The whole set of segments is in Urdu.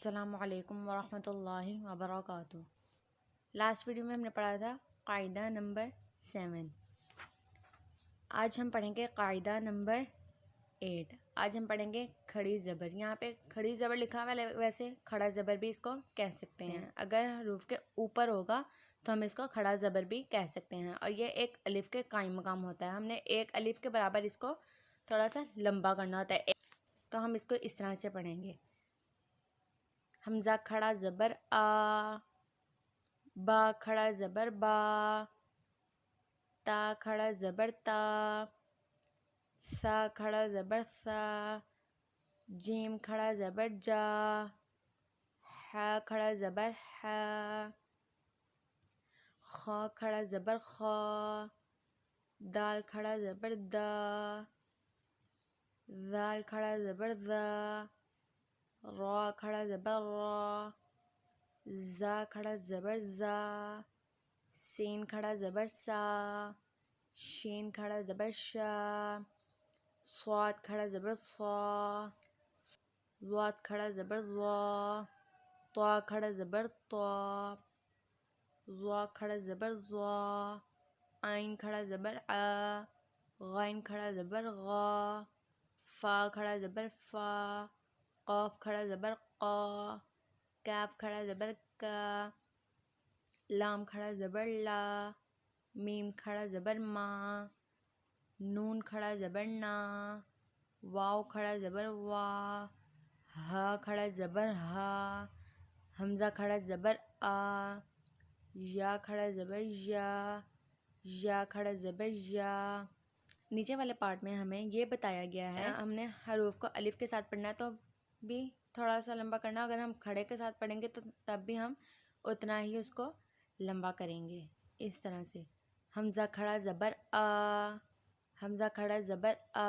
السلام علیکم ورحمۃ اللہ وبرکاتہ۔ لاسٹ ویڈیو میں ہم نے پڑھا تھا قاعدہ نمبر 7۔ آج ہم پڑھیں گے قاعدہ نمبر 8۔ آج ہم پڑھیں گے کھڑی زبر۔ یہاں پہ کھڑی زبر لکھا ہوا ہے، ویسے کھڑا زبر بھی اس کو کہہ سکتے ہیں۔ اگر حروف کے اوپر ہوگا تو ہم اس کو کھڑا زبر بھی کہہ سکتے ہیں، اور یہ ایک الف کے قائم مقام ہوتا ہے۔ ہم نے ایک الف کے برابر اس کو تھوڑا سا لمبا کرنا ہوتا ہے، تو ہم اس کو اس طرح سے پڑھیں گے۔ حمزہ کھڑا زبر آ، با کھڑا زبر با، تا کھڑا زبر تا، سا کھڑا زبر سا، جیم کھڑا زبر جا، ہا کھڑا زبر ہا، خا کھڑا زبر خا، دال کھڑا زبر دا، زال کھڑا زبر زا، را کھڑا زبر را، زا کھڑا زبر زا، سین کھڑا زبر سا، شین کھڑا زبر شا، صاد کھڑا زبر صا، ضاد کھڑا زبر ضا، طا کھڑا زبر طا، ظا کھڑا زبر ظا، عین کھڑا زبر آ، غین کھڑا زبر غا، فا کھڑا زبر فا، قاف کھڑا زبر قا، کاف کھڑا زبر کا، لام کھڑا زبر لا، میم کھڑا زبر ما، نون کھڑا زبر نا، واو کھڑا زبر وا، ہا کھڑا زبر ہا، حمزہ کھڑا زبر آ، یا کھڑا زبر یا، یا کھڑا زبر یا۔ نیچے والے پارٹ میں ہمیں یہ بتایا گیا ہے، ہم نے حروف کو الف کے ساتھ پڑھنا ہے تو بھی تھوڑا سا لمبا کرنا، اگر ہم کھڑے کے ساتھ پڑھیں گے تو تب بھی ہم اتنا ہی اس کو لمبا کریں گے، اس طرح سے۔ حمزہ کھڑا زبر آ، حمزہ کھڑا زبر آ،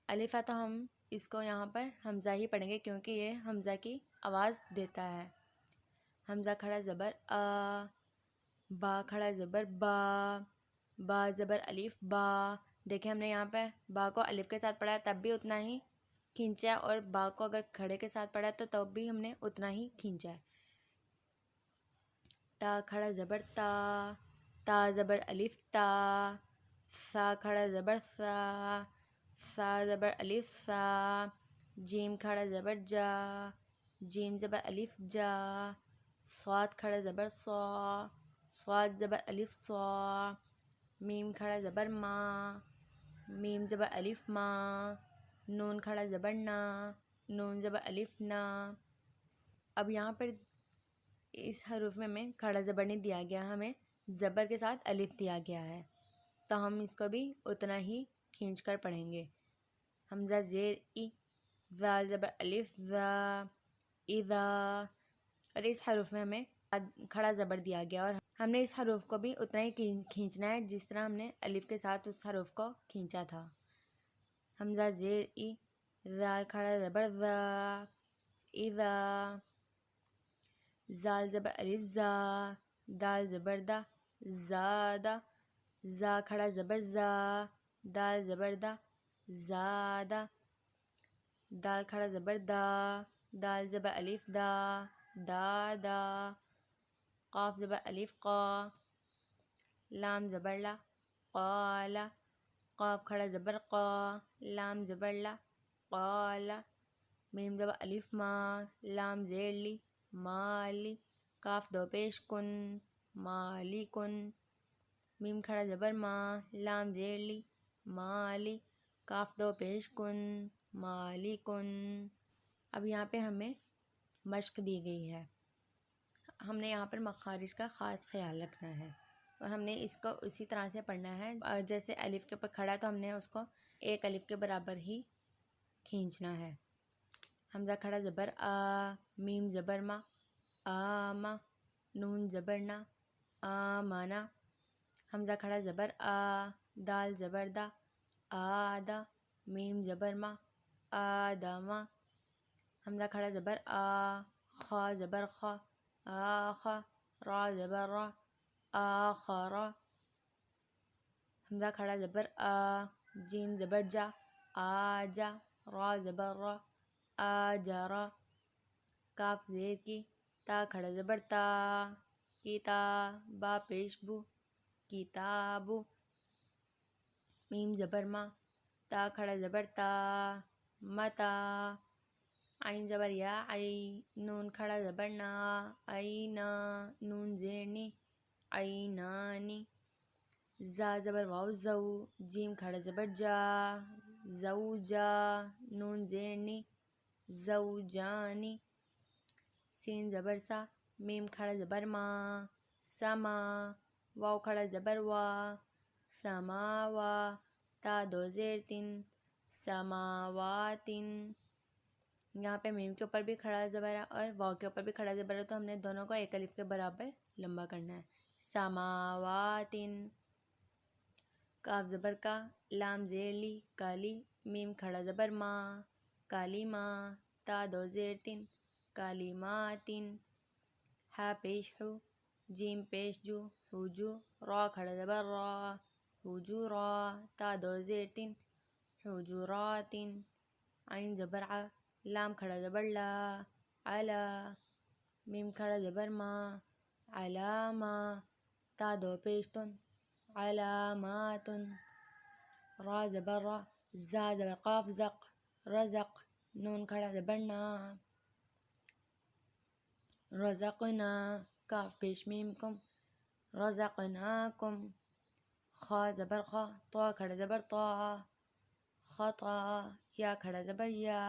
الف ہے تو ہم اس کو یہاں پر حمزہ ہی پڑھیں گے کیونکہ یہ حمزہ کی آواز دیتا ہے۔ حمزہ کھڑا زبر آ، با کھڑا زبر با، با زبر الف با۔ دیکھیں ہم نے یہاں پہ با کو الف کے ساتھ پڑھا ہے تب بھی اتنا ہی کھینچا ہے، اور با کو اگر کھڑے کے ساتھ پڑھا ہے تو تب بھی ہم نے اتنا ہی کھینچا ہے۔ تا کھڑا زبر تا، تا زبر الف تا، سا کھڑا زبر سا، سا زبر الف سا، جیم کھڑا زبر جا، جیم زبر الف جا، صاد کھڑا زبر صا، صاد زبر الف صا، میم کھڑا زبر ما، میم زبر الف ما، نون کھڑا زبر نا، نون زبر الف نا۔ اب یہاں پر اس حروف میں ہمیں کھڑا زبر نہیں دیا گیا، ہمیں زبر کے ساتھ الف دیا گیا ہے، تو ہم اس کو بھی اتنا ہی کھینچ کر پڑھیں گے۔ حمزہ زیر ای، زال زبر الف زا، اذا۔ اور اس حروف میں ہمیں کھڑا زبر دیا گیا، اور ہم نے اس حروف کو بھی اتنا ہی کھینچنا ہے جس طرح ہم نے الف کے ساتھ اس حروف کو کھینچا تھا۔ حمزہ زیر ای، زال کھڑا زبر زا، اذا۔ زال زبر الف زا، دال زبر دا، زادا، زا کھڑا زبر زا، دال زبر دا، زادا، دال کھڑا زبر دا، دال زبر الف دا، دادا، قاف زبر الف قا، لام زبر لا، قالا، قاف کھڑا زبر قا، لام زبر لا، قالا، میم زبر الف ما، لام زیر لی، مالی، کاف دو پیش کن، مالی کن، میم کھڑا زبر ما، لام زیر لی، مالی، کاف دو پیش کن، مالی کن۔ اب یہاں پہ ہمیں مشق دی گئی ہے، ہم نے یہاں پر مخارج کا خاص خیال رکھنا ہے، اور ہم نے اس کو اسی طرح سے پڑھنا ہے جیسے الف کے اوپر کھڑا ہے تو ہم نے اس کو ایک الف کے برابر ہی کھینچنا ہے۔ حمزہ کھڑا زبر آ، میم زبر ما، آما، نون زبر نا، آمانا، حمزہ کھڑا زبر آ، دال زبر دا، آدا، میم زبر ما، آدما، حمزہ کھڑا زبر آ، خا زبر خا، آخا، را زبر را، آخرا، حمزہ کھڑا زبر آ، جیم زبر جا، آجا، را زبر را، آجرا، کاف زیر کی، تا کھڑا زبر تا، کتا، با پیش بو، کتابو، میم زبر ما، تا کھڑا زبر تا، متا، عین زبر یا عی، نون کھڑا زبر نا، عینا، نون زیر نی، عینانی، زا زبر واو زو، جیم کھڑا زبر جا، زوجا، نون زیر نی، زوجانی، سین زبر سا، میم کھڑا زبر ما، سما، واو کھڑا زبر وا، سماوا، تا دو زیر تین، سماواتن، یہاں پہ میم کے اوپر بھی کھڑا زبر ہے اور واو کے اوپر بھی کھڑا زبر ہے، تو ہم نے دونوں کو ایک الف کے برابر لمبا کرنا ہے، سماواتن، کاف زبر کا، لام زیر لی، کالی، میم کھڑا زبر ما، کالیما، تا دو زیر تین، کالیماتن، ہا پیش ہو، جیم پیش جو، حجو، را کھڑا زبر را، حجورا، تا دو زیر تین، حجراتن، عین زبر ع، لام کھڑا زبر لا، علا، میم کھڑا زبر ما، علاما، تا دو پیش تن، علاماتن، را زبر را، زا زبر قاف زق، رزق، نون کھڑا زبر نا، رزقنا، کاف پیش میم کم، رزقناکم، خا زبر خا، طا کھڑا زبر طا، خطا، یا کھڑا زبر یا،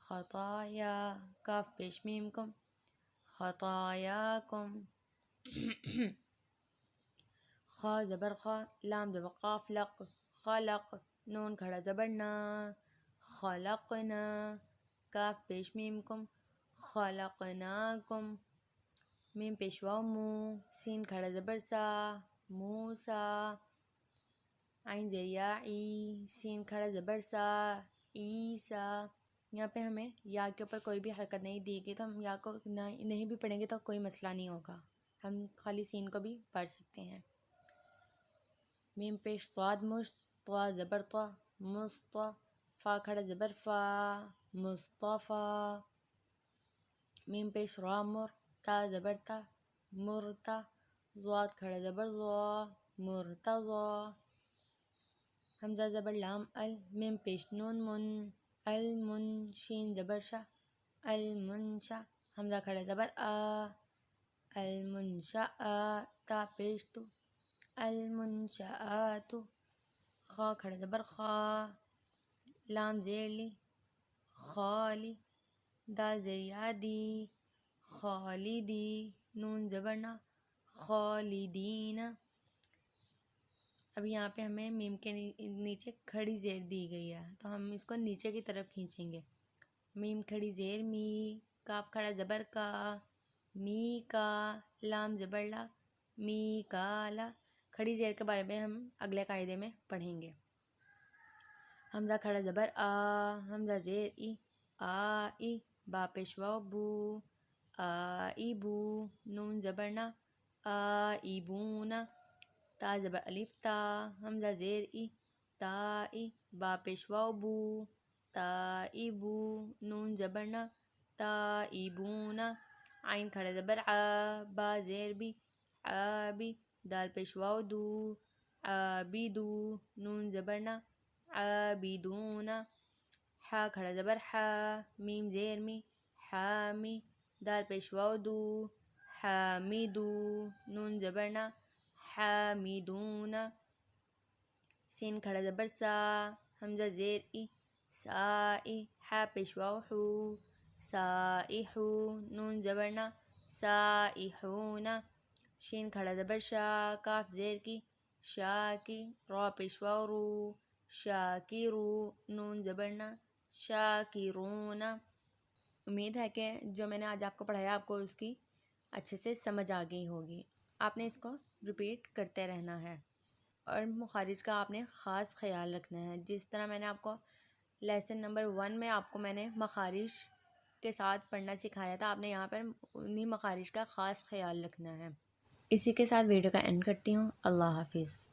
خطایا، کاف پیش میم کم، خطایاکم، خا زبر خا، لام زبر قاف لق، خلق، نون کھڑا زبر نا، خلقنا، کاف پیش میم کم، خلقناکم، میم پیش واو مو، سین کھڑا زبر سا، موسا، عین زیر یا عی، سین کھڑا زبر سا، عیسا، یہاں پہ ہمیں یا کے اوپر کوئی بھی حرکت نہیں دی گئی، تو ہم یا کو نہیں بھی پڑھیں گے تو کوئی مسئلہ نہیں ہوگا، ہم خالی سین کو بھی پڑھ سکتے ہیں، میم پیش صاد مش، طا زبر طا، مسطا، فا کھڑا زبر فا، مصطفیٰ، میم پیش را مر، تا زبر تا، مرتا، ضاد کھڑا زبر ضا، مرتضی، حمزہ زبر لام ال، میم پیش نون من، المن، شین زبر شا، المنشا، حمزہ کھڑا زبر آ، المنشا، تا پیش تو، المنشآت، خا کھڑا زبر خا، لام زیر لی، خالی، دال زیر یا دی، خالدی، نون زبر نا، خالدین، اب یہاں پہ ہمیں میم کے نیچے کھڑی زیر دی گئی ہے، تو ہم اس کو نیچے کی طرف کھینچیں گے، میم کھڑی زیر می، کاف کھڑا زبر کا، می کا، لام زبر لا، می کالا، کھڑی زیر کے بارے میں ہم اگلے قاعدے میں پڑھیں گے، حمزہ کھڑا زبر آ، حمزہ زیر ای، آ ای، با پیش واو بو، آئی بو، نون زبر نا، آئی بونا، تا زبر الف تا، حمزہ زیر ای، تا ای، با پیش واو بو، تائی بو، نون زبر نا، تائی بونا، عین کھڑا زبر آ، با زیر بی، آبی، دال پیش واو دو، عابدو، نون زبر نا، عابدونا، حا کھڑا زبر حا، میم زیر می، حامی، دال پیش واو دو، حامیدو، نون زبر نا، حامیدونا، سین کھڑا زبر سا، حمزہ زیر ای، سائی، حا پیش واو حو، سائحو، نون زبر نا، سائحونا، شین کھڑا زبر شا، کاف زیر کی، شاکی، را پیش واو رو، شاکرو، نون زبر نا، شاکرونا، امید ہے کہ جو میں نے آج آپ کو پڑھایا آپ کو اس کی اچھے سے سمجھ آ گئی ہوگی، آپ نے اس کو ریپیٹ کرتے رہنا ہے اور مخارج کا آپ نے خاص خیال رکھنا ہے، جس طرح میں نے آپ کو لیسن نمبر 1 میں آپ کو میں نے مخارج کے ساتھ پڑھنا سکھایا تھا، آپ نے یہاں پر انہی مخارج کا خاص خیال رکھنا ہے۔ اسی کے ساتھ ویڈیو کا اینڈ کرتی ہوں، اللہ حافظ۔